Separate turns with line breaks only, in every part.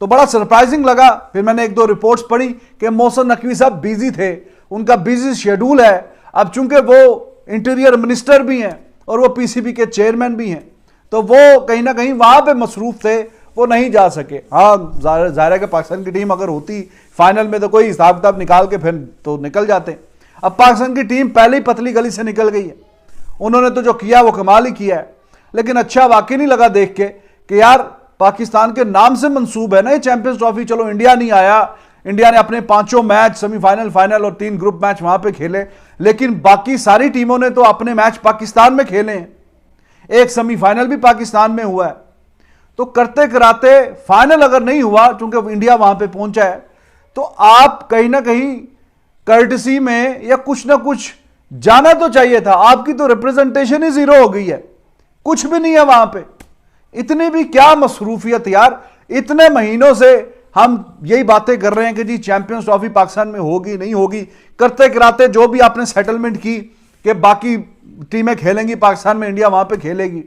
तो बड़ा सरप्राइजिंग लगा। फिर मैंने एक दो रिपोर्ट्स पढ़ी कि मोहसिन नकवी साहब बिजी थे, उनका बिजी शेड्यूल है। अब चूंकि वो इंटीरियर मिनिस्टर भी हैं और वो पीसीबी के चेयरमैन भी हैं, तो वो कहीं ना कहीं वहां पे मसरूफ थे, वो नहीं जा सके। हाँ, जाहिर है कि पाकिस्तान की टीम अगर होती फाइनल में तो कोई हिसाब किताब निकाल के फिर तो निकल जाते। अब पाकिस्तान की टीम पहले ही पतली गली से निकल गई है, उन्होंने तो जो किया वो कमाल ही किया है। लेकिन अच्छा वाकई नहीं लगा देख के कि यार पाकिस्तान के नाम से मंसूब है ना ये चैंपियंस ट्रॉफी। चलो इंडिया नहीं आया, इंडिया ने अपने 5 मैच सेमीफाइनल, फाइनल और 3 ग्रुप मैच वहां पे खेले, लेकिन बाकी सारी टीमों ने तो अपने मैच पाकिस्तान में खेले हैं। एक सेमीफाइनल भी पाकिस्तान में हुआ है। तो करते कराते फाइनल अगर नहीं हुआ, क्योंकि इंडिया वहां पे पहुंचा है, तो आप कहीं ना कहीं कर्टसी में या कुछ ना कुछ जाना तो चाहिए था। आपकी तो रिप्रेजेंटेशन ही जीरो हो गई है, कुछ भी नहीं है वहां पे। इतनी भी क्या मसरूफियत यार, इतने महीनों से हम यही बातें कर रहे हैं कि जी चैंपियंस ट्रॉफी पाकिस्तान में होगी नहीं होगी। करते कराते जो भी आपने सेटलमेंट की कि बाकी टीमें खेलेंगी पाकिस्तान में, इंडिया वहां पे खेलेगी,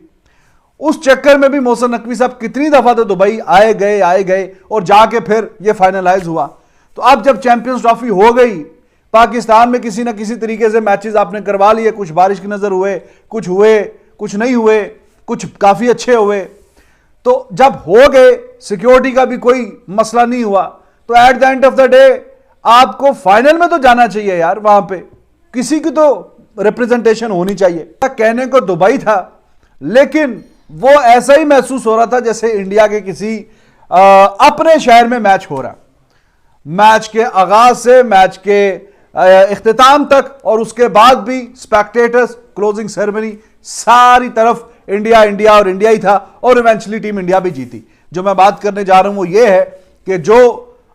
उस चक्कर में भी मोहसिन नकवी साहब कितनी दफा तो दुबई आए गए और जाके फिर ये फाइनलाइज हुआ। तो अब जब चैंपियंस ट्रॉफी हो गई पाकिस्तान में, किसी ना किसी तरीके से मैचेस आपने करवा लिए, कुछ बारिश की नजर हुए, कुछ नहीं हुए, कुछ काफी अच्छे हुए। तो जब हो गए, सिक्योरिटी का भी कोई मसला नहीं हुआ, तो at the end of the day आपको फाइनल में तो जाना चाहिए यार। वहां पे किसी की तो रिप्रेजेंटेशन होनी चाहिए। कहने को दुबई था, लेकिन वो ऐसा ही महसूस हो रहा था जैसे इंडिया के किसी अपने शहर में मैच हो रहा। मैच के आगाज से मैच के इख्तिताम तक, और उसके बाद भी स्पेक्टेटर्स, क्लोजिंग सेरेमनी, सारी तरफ इंडिया और इंडिया ही था, और इवेंचुअली टीम इंडिया भी जीती। जो मैं बात करने जा रहा हूं वो ये है कि जो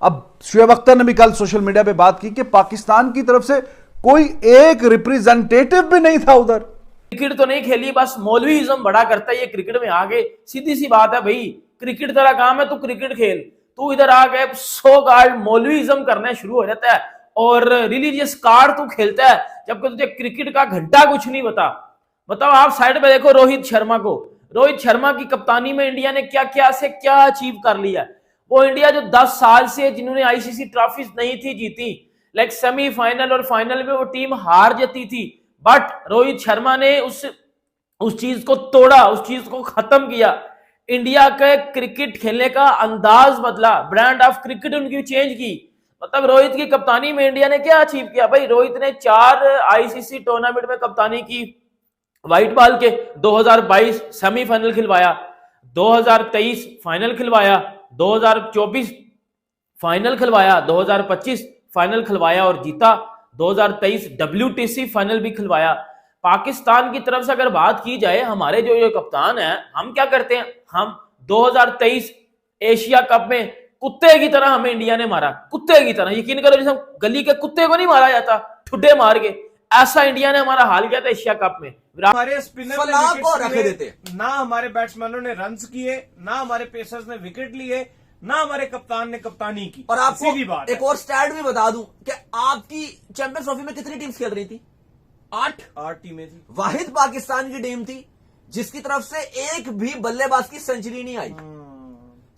अब शुएब अख्तर ने भी कल सोशल मीडिया पे बात की कि पाकिस्तान की तरफ से कोई एक रिप्रेजेंटेटिव भी नहीं था उधर।
क्रिकेट तो नहीं खेली, बस मौलवीइज्म बड़ा करता है ये क्रिकेट में आगे। सीधी सी बात है भाई, क्रिकेट तेरा काम है, तू क्रिकेट खेल। तू इधर आ गए सो गार्ड मौलवीइज्म करना शुरू हो जाता है और रिलीजियस कार्ड तू खेलता है, जबकि तुझे क्रिकेट का घंटा कुछ नहीं बताओ। आप साइड पे देखो रोहित शर्मा की कप्तानी में इंडिया ने क्या अचीव कर लिया। वो इंडिया जो 10 साल से जिन्होंने आईसीसी ट्रॉफी नहीं थी जीती, लाइक सेमीफाइनल और फाइनल में वो टीम हार जाती थी, बट रोहित शर्मा ने उस चीज को तोड़ा, उस चीज को खत्म किया। इंडिया के क्रिकेट खेलने का अंदाज बदला, ब्रांड ऑफ क्रिकेट उनकी चेंज की। मतलब रोहित की कप्तानी में इंडिया ने क्या अचीव किया भाई। रोहित ने 4 आईसीसी टूर्नामेंट में कप्तानी की, व्हाइट बॉल के 2022 सेमीफाइनल खिलवाया, 2023 फाइनल खिलवाया, 2024 फाइनल खिलवाया, 2025 फाइनल खिलवाया और जीता, 2023 WTC फाइनल भी खिलवाया। पाकिस्तान की तरफ से अगर बात की जाए, हमारे जो ये कप्तान है, हम क्या करते हैं, हम 2023 एशिया कप में कुत्ते की तरह हमें इंडिया ने मारा, कुत्ते की तरह। यकीन करो जैसे गली के कुत्ते को नहीं मारा जाता ठुड्डे मार के, ऐसा इंडिया ने हमारा हाल किया था एशिया कप में।
हमारे स्पिनर ने रखे देते, ना हमारे बैट्समैनों ने रन्स किए, ना हमारे पेसर्स ने विकेट लिए, ना हमारे कप्तान ने कप्तानी की।
और आपको एक और स्टैट भी बता दूं कि आपकी चैंपियंस ट्रॉफी में कितनी टीम्स खेल रही थी?
8 टीमें थी।
वाहिद पाकिस्तान की टीम थी जिसकी तरफ से एक भी बल्लेबाज की सेंचुरी नहीं आई।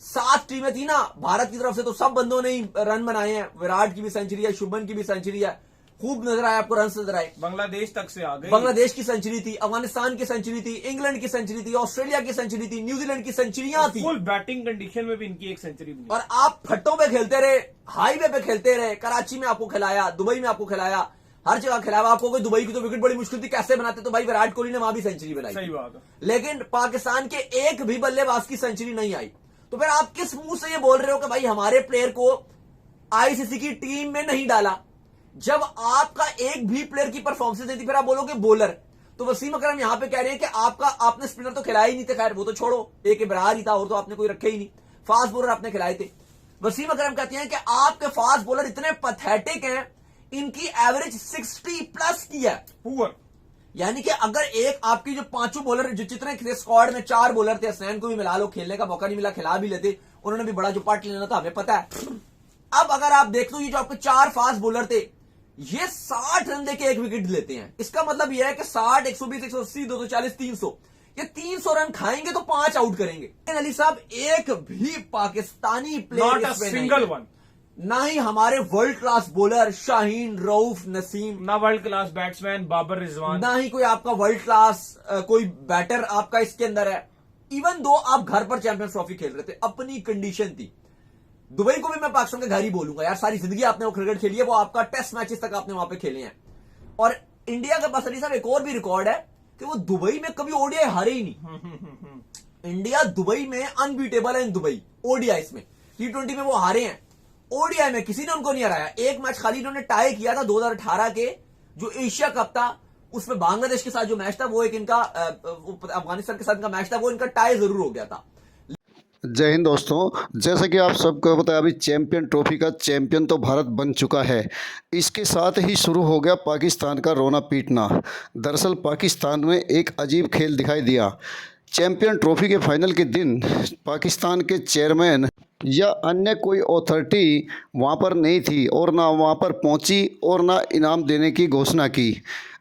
7 टीमें थी ना। भारत की तरफ से तो सब बंदों ने ही रन बनाए हैं, विराट की भी सेंचुरी है, शुभमन की भी सेंचुरी है, खूब नजर आया आपको, रन नजर आए।
बांग्लादेश तक से आ गए,
बांग्लादेश की सेंचुरी थी, अफगानिस्तान की सेंचुरी थी, इंग्लैंड की सेंचुरी थी, ऑस्ट्रेलिया की सेंचुरी थी, न्यूजीलैंड की सेंचुरियां थी।
फुल बैटिंग कंडीशन में भी इनकी एक सेंचुरी बनी।
और आप फट्टों पे खेलते रहे, हाईवे पे खेलते रहे, कराची में आपको खिलाया, दुबई में आपको खिलाया, हर जगह खिलाया। आपको कोई दुबई की तो विकेट बड़ी मुश्किल थी, कैसे बनाते, तो भाई विराट कोहली ने वहां भी सेंचुरी बनाई।
सही बात है।
लेकिन पाकिस्तान के एक भी बल्लेबाज की सेंचुरी नहीं आई। तो फिर आप किस मुंह से ये बोल रहे हो कि भाई हमारे प्लेयर को आईसीसी की टीम में नहीं डाला, जब आपका एक भी प्लेयर की परफॉर्मेंस नहीं थी? फिर आप बोलोगे बॉलर। तो वसीम अकरम यहां पे कह रहे हैं कि आपने स्पिनर तो खिलाया ही नहीं थे। खैर वो तो छोड़ो, एक इब्रार ही था और तो आपने कोई रखे ही नहीं। फास्ट बॉलर आपने खिलाए थे। वसीम अकरम कहते हैं कि आपके फास्ट बॉलर इतने पैथेटिक हैं, इनकी एवरेज 60+ की है,
पुअर।
यानी कि अगर एक आपकी जो 5 बॉलर जो जितने थे स्क्वाड में, 4 बॉलर थे, हसनैन को भी मिला लो, खेलने का मौका नहीं मिला, खिला भी लेते, उन्होंने भी बड़ा जो पार्ट लेना था हमें पता है। अब अगर आप देख लो, ये जो आपके 4 फास्ट बॉलर थे, ये 60 रन देके एक विकेट लेते हैं। इसका मतलब यह है कि 60, 120, 180, 240, 300, ये 300 रन खाएंगे तो 5 आउट करेंगे। लेकिन अली साहब एक भी Pakistani player
not a single one,
ना ही हमारे world class bowler Shaheen, Rauf, Naseem,
ना world class batsman Babar Rizwan,
ना ही कोई आपका वर्ल्ड क्लास कोई बैटर आपका इसके अंदर है। इवन दो आप घर पर चैंपियंस ट्रॉफी खेल रहे थे, अपनी कंडीशन थी। दुबई को भी मैं पाकिस्तान का घर ही बोलूंगा यार, सारी जिंदगी आपने वो क्रिकेट खेली है, वो आपका टेस्ट मैचेस तक आपने वहां पे खेले हैं। और इंडिया के पास अली साहब एक और भी रिकॉर्ड है कि वो दुबई में कभी ओडीआई हारे ही नहीं। इंडिया दुबई में अनबीटेबल है। इन दुबई ओडीआई में T20 में वो हारे हैं, ओडीआई में किसी ने उनको नहीं हराया। एक मैच खाली इन्होंने टाई किया था 2018 के जो एशिया कप था, उसमें बांग्लादेश के साथ जो मैच था वो एक इनका अफगानिस्तान के साथ इनका मैच था, वो इनका टाई जरूर हो गया था।
जय हिंद दोस्तों, जैसा कि आप सबको पता है अभी चैंपियन ट्रॉफी का चैंपियन तो भारत बन चुका है। इसके साथ ही शुरू हो गया पाकिस्तान का रोना पीटना। दरअसल पाकिस्तान में एक अजीब खेल दिखाई दिया। चैंपियन ट्रॉफी के फाइनल के दिन पाकिस्तान के चेयरमैन या अन्य कोई अथॉरिटी वहां पर नहीं थी और ना वहां पर पहुंची और ना इनाम देने की घोषणा की।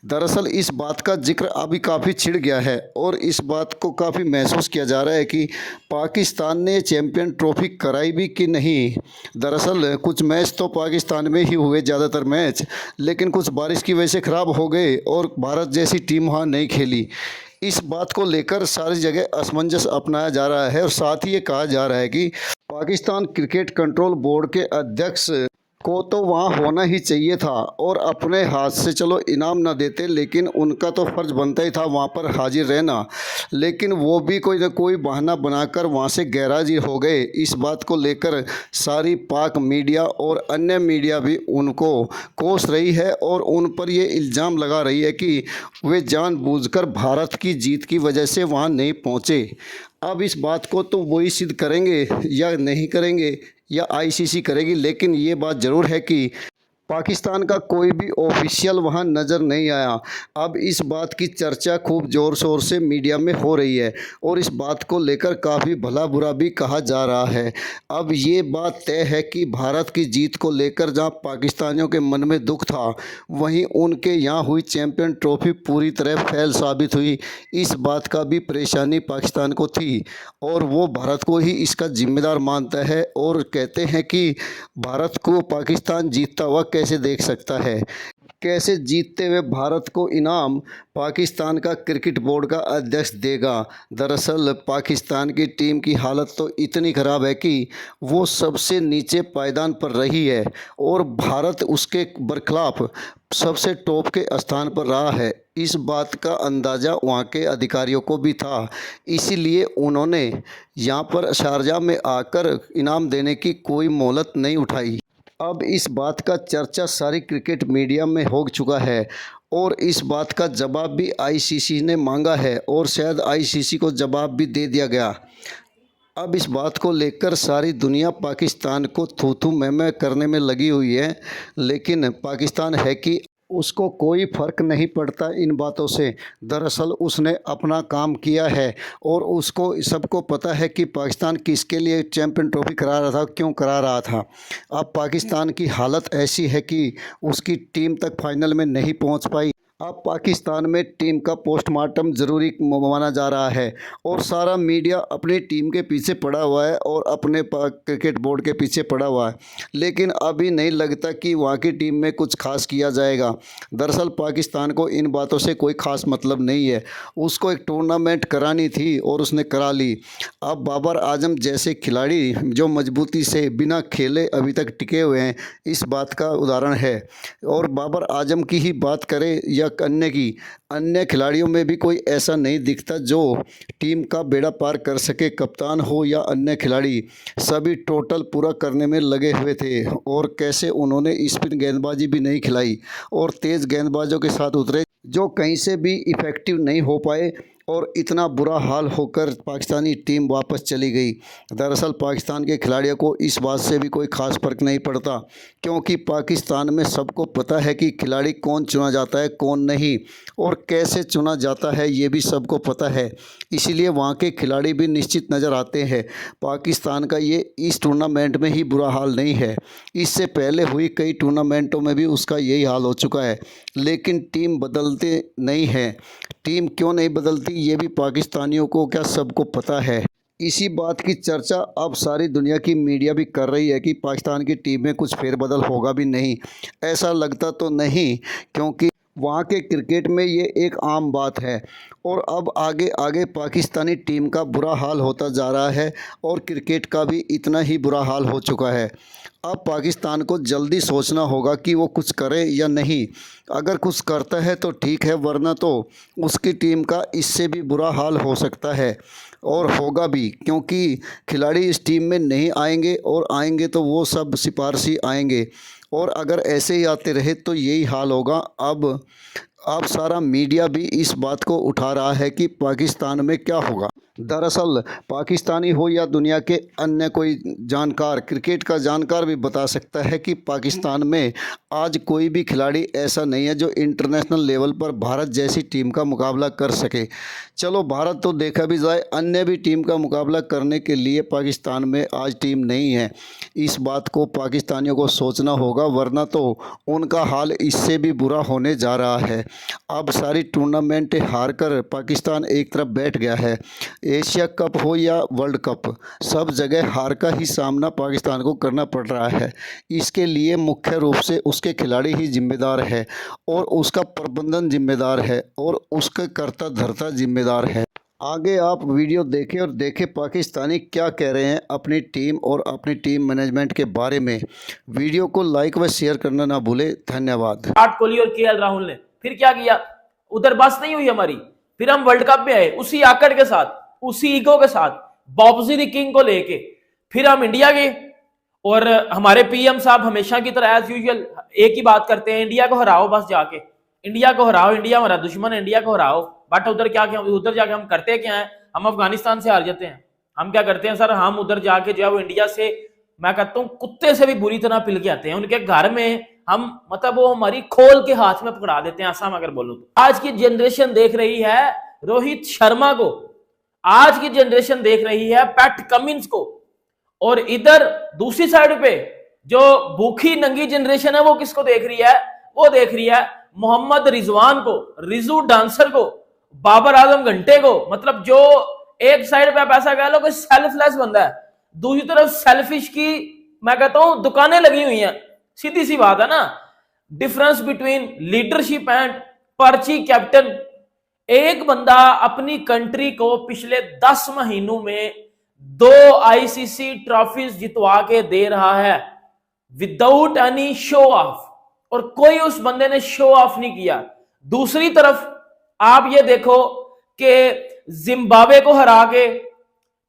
दरअसल इस बात का जिक्र अभी काफ़ी छिड़ गया है और इस बात को काफ़ी महसूस किया जा रहा है कि पाकिस्तान ने चैंपियन ट्रॉफी कराई भी कि नहीं। दरअसल कुछ मैच तो पाकिस्तान में ही हुए, ज़्यादातर मैच, लेकिन कुछ बारिश की वजह से ख़राब हो गए और भारत जैसी टीम वहाँ नहीं खेली। इस बात को लेकर सारी जगह असमंजस अपनाया जा रहा है और साथ ही ये कहा जा रहा है कि पाकिस्तान क्रिकेट कंट्रोल बोर्ड के अध्यक्ष को तो वहाँ होना ही चाहिए था और अपने हाथ से चलो इनाम ना देते, लेकिन उनका तो फ़र्ज़ बनता ही था वहाँ पर हाजिर रहना। लेकिन वो भी कोई ना कोई बहाना बनाकर वहाँ से गैरहाजिर हो गए। इस बात को लेकर सारी पाक मीडिया और अन्य मीडिया भी उनको कोस रही है और उन पर ये इल्ज़ाम लगा रही है कि वे जानबूझकर भारत की जीत की वजह से वहाँ नहीं पहुँचे। अब इस बात को तो वही सिद्ध करेंगे या नहीं करेंगे या आईसीसी करेगी, लेकिन ये बात ज़रूर है कि पाकिस्तान का कोई भी ऑफिशियल वहाँ नज़र नहीं आया। अब इस बात की चर्चा खूब ज़ोर शोर से मीडिया में हो रही है और इस बात को लेकर काफ़ी भला बुरा भी कहा जा रहा है। अब ये बात तय है कि भारत की जीत को लेकर जहाँ पाकिस्तानियों के मन में दुख था, वहीं उनके यहाँ हुई चैंपियन ट्रॉफी पूरी तरह फेल साबित हुई। इस बात का भी परेशानी पाकिस्तान को थी और वो भारत को ही इसका जिम्मेदार मानता है और कहते हैं कि भारत को पाकिस्तान जीतता हुआ कैसे देख सकता है, कैसे जीतते हुए भारत को इनाम पाकिस्तान का क्रिकेट बोर्ड का अध्यक्ष देगा। दरअसल पाकिस्तान की टीम की हालत तो इतनी ख़राब है कि वो सबसे नीचे पायदान पर रही है और भारत उसके बरखिलाफ़ सबसे टॉप के स्थान पर रहा है। इस बात का अंदाज़ा वहाँ के अधिकारियों को भी था, इसीलिए उन्होंने यहाँ पर शारजाह में आकर इनाम देने की कोई मोहलत नहीं उठाई। अब इस बात का चर्चा सारी क्रिकेट मीडिया में हो चुका है और इस बात का जवाब भी आईसीसी ने मांगा है और शायद आईसीसी को जवाब भी दे दिया गया। अब इस बात को लेकर सारी दुनिया पाकिस्तान को थू-थू मैं करने में लगी हुई है, लेकिन पाकिस्तान है कि उसको कोई फ़र्क नहीं पड़ता इन बातों से। दरअसल उसने अपना काम किया है और उसको सबको पता है कि पाकिस्तान किसके लिए चैंपियन ट्रॉफी करा रहा था, क्यों करा रहा था। अब पाकिस्तान की हालत ऐसी है कि उसकी टीम तक फाइनल में नहीं पहुंच पाई। अब पाकिस्तान में टीम का पोस्टमार्टम ज़रूरी माना जा रहा है और सारा मीडिया अपनी टीम के पीछे पड़ा हुआ है और अपने क्रिकेट बोर्ड के पीछे पड़ा हुआ है, लेकिन अभी नहीं लगता कि वहाँ की टीम में कुछ खास किया जाएगा। दरअसल पाकिस्तान को इन बातों से कोई ख़ास मतलब नहीं है, उसको एक टूर्नामेंट करानी थी और उसने करा ली। अब बाबर आजम जैसे खिलाड़ी जो मजबूती से बिना खेले अभी तक टिके हुए हैं, इस बात का उदाहरण है। और बाबर आजम की ही बात करें या अन्य खिलाड़ियों में भी कोई ऐसा नहीं दिखता जो टीम का बेड़ा पार कर सके। कप्तान हो या अन्य खिलाड़ी, सभी टोटल पूरा करने में लगे हुए थे और कैसे उन्होंने स्पिन गेंदबाजी भी नहीं खिलाई और तेज़ गेंदबाजों के साथ उतरे जो कहीं से भी इफ़ेक्टिव नहीं हो पाए और इतना बुरा हाल होकर पाकिस्तानी टीम वापस चली गई। दरअसल पाकिस्तान के खिलाड़ियों को इस बात से भी कोई ख़ास फ़र्क नहीं पड़ता, क्योंकि पाकिस्तान में सबको पता है कि खिलाड़ी कौन चुना जाता है कौन नहीं और कैसे चुना जाता है, ये भी सबको पता है। इसीलिए वहाँ के खिलाड़ी भी निश्चित नज़र आते हैं। पाकिस्तान का ये इस टूर्नामेंट में ही बुरा हाल नहीं है, इससे पहले हुई कई टूर्नामेंटों में भी उसका यही हाल हो चुका है। लेकिन टीम बदलते नहीं हैं। टीम क्यों नहीं बदलती ये भी पाकिस्तानियों को क्या सबको पता है। इसी बात की चर्चा अब सारी दुनिया की मीडिया भी कर रही है कि पाकिस्तान की टीम में कुछ फेरबदल होगा भी नहीं। ऐसा लगता तो नहीं, क्योंकि वहाँ के क्रिकेट में ये एक आम बात है और अब आगे आगे पाकिस्तानी टीम का बुरा हाल होता जा रहा है और क्रिकेट का भी इतना ही बुरा हाल हो चुका है। अब पाकिस्तान को जल्दी सोचना होगा कि वो कुछ करे या नहीं। अगर कुछ करता है तो ठीक है, वरना तो उसकी टीम का इससे भी बुरा हाल हो सकता है और होगा भी, क्योंकि खिलाड़ी इस टीम में नहीं आएंगे और आएंगे तो वो सब सिफारशी आएंगे और अगर ऐसे ही आते रहे तो यही हाल होगा। अब सारा मीडिया भी इस बात को उठा रहा है कि पाकिस्तान में क्या होगा। दरअसल पाकिस्तानी हो या दुनिया के अन्य कोई जानकार, क्रिकेट का जानकार भी बता सकता है कि पाकिस्तान में आज कोई भी खिलाड़ी ऐसा नहीं है जो इंटरनेशनल लेवल पर भारत जैसी टीम का मुकाबला कर सके। चलो भारत तो देखा भी जाए, अन्य भी टीम का मुकाबला करने के लिए पाकिस्तान में आज टीम नहीं है। इस बात को पाकिस्तानियों को सोचना होगा, वरना तो उनका हाल इससे भी बुरा होने जा रहा है। अब सारी टूर्नामेंटें हार कर पाकिस्तान एक तरफ बैठ गया है। एशिया कप हो या वर्ल्ड कप, सब जगह हार का ही सामना पाकिस्तान को करना पड़ रहा है। इसके लिए मुख्य रूप से उसके खिलाड़ी ही जिम्मेदार है और उसका प्रबंधन जिम्मेदार है और उसका करता धरता जिम्मेदार है। आगे आप वीडियो देखें और देखें पाकिस्तानी क्या कह रहे हैं अपनी टीम और अपनी टीम मैनेजमेंट के बारे में। वीडियो को लाइक व शेयर करना ना भूले। धन्यवाद।
विराट कोहली और केएल राहुल ने फिर क्या किया, उधर बस नहीं हुई हमारी, फिर हम वर्ल्ड कप में आए उसी आकड़ के साथ, उसी ईगो के साथ, बॉब्जी द किंग को लेके। फिर हम इंडिया गए और हमारे पीएम साहब हमेशा की तरह एज यूजुअल एक ही बात करते हैं, इंडिया को हराओ, बस जाके इंडिया को हराओ, इंडिया हमारा दुश्मन है, इंडिया को हराओ। बट उधर जाके हम करते क्या है, हम अफगानिस्तान से हार जाते हैं। हम क्या करते हैं सर, हम उधर जाके जो है वो इंडिया से, मैं कहता हूँ कुत्ते से भी बुरी तरह पिल के आते हैं। उनके घर में हम मतलब वो हमारी खोल के हाथ में पकड़ा देते हैं, ऐसा मैं अगर बोलूं तो। आज की जनरेशन देख रही है रोहित शर्मा को, आज की जनरेशन देख रही है पैट कमिंस को, और इधर दूसरी साइड पे जो भूखी नंगी जनरेशन है वो किसको देख रही है, वो देख रही है मोहम्मद रिजवान को, रिजू डांसर को, बाबर आजम घंटे को। मतलब जो एक साइड पे आप ऐसा कह लो कि सेल्फलेस बंदा है, दूसरी तरफ सेल्फिश की मैं कहता हूं दुकानें लगी हुई हैं। सीधी सी बात है ना, डिफरेंस बिटवीन लीडरशिप एंड पर्ची कैप्टन। एक बंदा अपनी कंट्री को पिछले 10 महीनों में 2 आईसीसी ट्रॉफीज जितवा के दे रहा है विदाउट एनी शो ऑफ, और कोई उस बंदे ने शो ऑफ नहीं किया। दूसरी तरफ आप ये देखो कि जिम्बाब्वे को हरा के,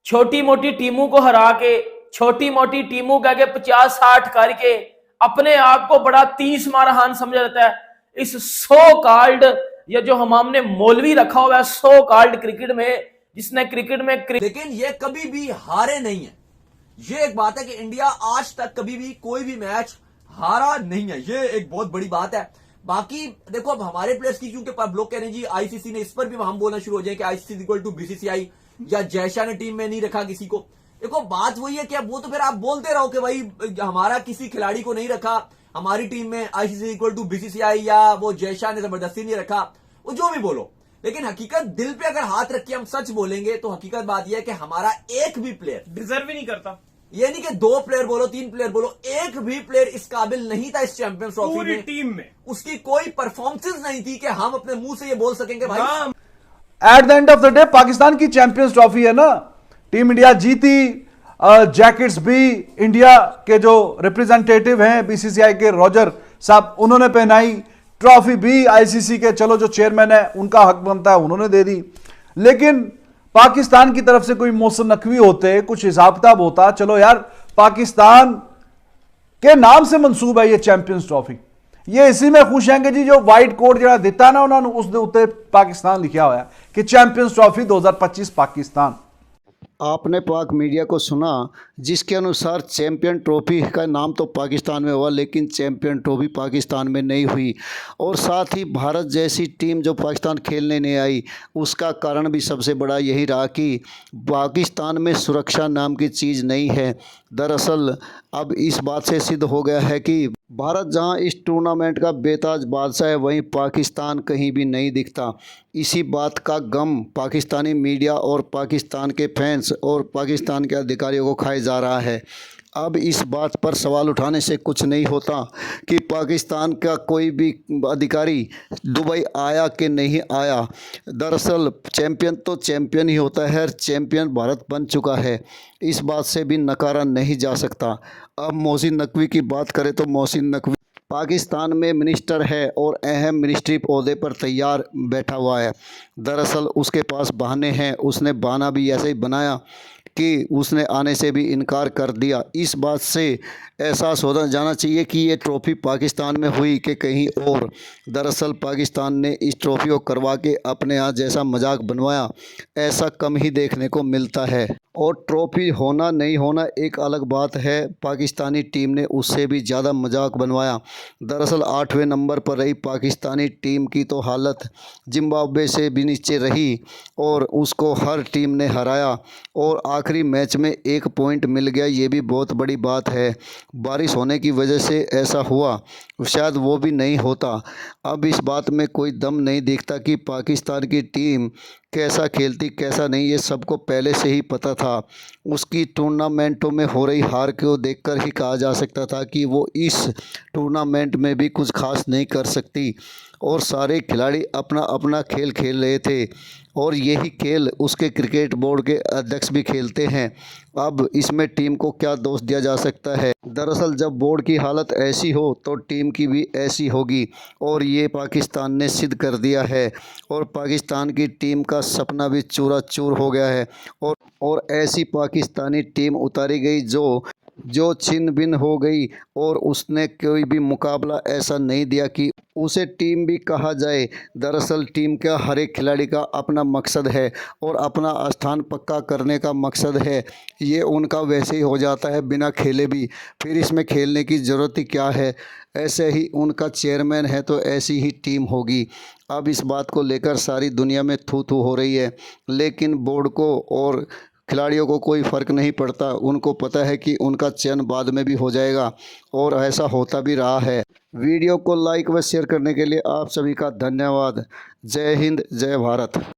छोटी मोटी टीमों को हरा के, छोटी मोटी टीमों का 50-60 करके अपने आप को बड़ा 30 मारहान समझ जाता है। इस सो कॉल्ड ये जो हमने मौलवी रखा हुआ है सो कॉल्ड क्रिकेट में, जिसने क्रिकेट में
लेकिन ये कभी भी हारे नहीं है। ये एक बात है कि इंडिया आज तक कभी भी कोई भी मैच हारा नहीं है, ये एक बहुत बड़ी बात है। बाकी देखो अब हमारे प्लेयर्स की, क्योंकि लोग कह रहे हैं जी आईसीसी ने, इस पर भी हम बोलना शुरू हो जाए कि आईसीसी इक्वल टू बीसीसीआई या जयशाह ने टीम में नहीं रखा किसी को। देखो बात वही है कि अब वो तो फिर आप बोलते रहो कि भाई हमारा किसी खिलाड़ी को नहीं रखा हमारी टीम में, आईसीसी इक्वल टू बीसीसीआई या वो जयशाह ने जबरदस्ती नहीं रखा, वो जो भी बोलो। लेकिन हकीकत दिल पे अगर हाथ रख के हम सच बोलेंगे तो हकीकत बात यह है कि हमारा एक भी प्लेयर
डिजर्व ही नहीं करता।
ये नहीं कि 2 प्लेयर बोलो 3 प्लेयर बोलो, एक भी प्लेयर इस काबिल नहीं था इस चैंपियंस ट्रॉफी
पूरी
में,
टीम में
उसकी कोई परफॉर्मेंस नहीं थी कि हम अपने मुंह से ये बोल सकेंगे भाई।
At the end of the day Pakistan की चैंपियंस ट्रॉफी है ना, टीम इंडिया जीती, जैकेट्स भी इंडिया के जो रिप्रेजेंटेटिव हैं बीसीसीआई के रॉजर साहब उन्होंने पहनाई, ट्रॉफी भी आईसीसी के चलो जो चेयरमैन है उनका हक बनता है उन्होंने दे दी। लेकिन पाकिस्तान की तरफ से कोई मौसम नकवी होते, कुछ हिसाब किताब होता, चलो यार पाकिस्तान के नाम से मंसूब है ये चैंपियंस ट्रॉफी, ये इसी में खुश हैं कि जी जो वाइट कोट जरा दिता ना उन्होंने उस उत्ते पाकिस्तान लिखा हुआ है कि चैंपियंस ट्रॉफी 2025 पाकिस्तान।
आपने पाक मीडिया को सुना, जिसके अनुसार चैंपियन ट्रॉफी का नाम तो पाकिस्तान में हुआ लेकिन चैंपियन ट्रॉफी पाकिस्तान में नहीं हुई। और साथ ही भारत जैसी टीम जो पाकिस्तान खेलने नहीं आई, उसका कारण भी सबसे बड़ा यही रहा कि पाकिस्तान में सुरक्षा नाम की चीज़ नहीं है। दरअसल अब इस बात से सिद्ध हो गया है कि भारत जहां इस टूर्नामेंट का बेताज बादशाह है, वहीं पाकिस्तान कहीं भी नहीं दिखता। इसी बात का गम पाकिस्तानी मीडिया और पाकिस्तान के फैंस और पाकिस्तान के अधिकारियों को खाया जा रहा है। अब इस बात पर सवाल उठाने से कुछ नहीं होता कि पाकिस्तान का कोई भी अधिकारी दुबई आया कि नहीं आया। दरअसल चैंपियन तो चैंपियन ही होता है, चैंपियन भारत बन चुका है, इस बात से भी नकारा नहीं जा सकता। अब मोहसिन नकवी की बात करें तो मोहसिन नकवी पाकिस्तान में मिनिस्टर है और अहम मिनिस्ट्री ओहदे पर तैयार बैठा हुआ है। दरअसल उसके पास बहाने हैं, उसने बहाना भी ऐसे ही बनाया कि उसने आने से भी इनकार कर दिया। इस बात से एहसास हो जाना चाहिए कि ये ट्रॉफ़ी पाकिस्तान में हुई कि कहीं और। दरअसल पाकिस्तान ने इस ट्रॉफ़ी को करवा के अपने यहाँ जैसा मजाक बनवाया, ऐसा कम ही देखने को मिलता है। और ट्रॉफ़ी होना नहीं होना एक अलग बात है, पाकिस्तानी टीम ने उससे भी ज़्यादा मजाक बनवाया। दरअसल 8वें नंबर पर रही पाकिस्तानी टीम की तो हालत जिम्बाब्वे से भी नीचे रही और उसको हर टीम ने हराया और आखिरी मैच में 1 पॉइंट मिल गया, ये भी बहुत बड़ी बात है। बारिश होने की वजह से ऐसा हुआ, शायद वो भी नहीं होता। अब इस बात में कोई दम नहीं दिखता कि पाकिस्तान की टीम कैसा खेलती कैसा नहीं, ये सबको पहले से ही पता था। उसकी टूर्नामेंटों में हो रही हार को देखकर ही कहा जा सकता था कि वो इस टूर्नामेंट में भी कुछ खास नहीं कर सकती। और सारे खिलाड़ी अपना अपना खेल खेल रहे थे और यही खेल उसके क्रिकेट बोर्ड के अध्यक्ष भी खेलते हैं। अब इसमें टीम को क्या दोष दिया जा सकता है। दरअसल जब बोर्ड की हालत ऐसी हो तो टीम की भी ऐसी होगी और ये पाकिस्तान ने सिद्ध कर दिया है। और पाकिस्तान की टीम का सपना भी चूरा चूर हो गया है और ऐसी पाकिस्तानी टीम उतारी गई जो छिन भिन हो गई और उसने कोई भी मुकाबला ऐसा नहीं दिया कि उसे टीम भी कहा जाए। दरअसल टीम का हर एक खिलाड़ी का अपना मकसद है और अपना स्थान पक्का करने का मकसद है। ये उनका वैसे ही हो जाता है बिना खेले भी, फिर इसमें खेलने की ज़रूरत ही क्या है। ऐसे ही उनका चेयरमैन है तो ऐसी ही टीम होगी। अब इस बात को लेकर सारी दुनिया में थू थू हो रही है, लेकिन बोर्ड को और खिलाड़ियों को कोई फ़र्क नहीं पड़ता। उनको पता है कि उनका चयन बाद में भी हो जाएगा और ऐसा होता भी रहा है। वीडियो को लाइक व शेयर करने के लिए आप सभी का धन्यवाद। जय हिंद, जय भारत।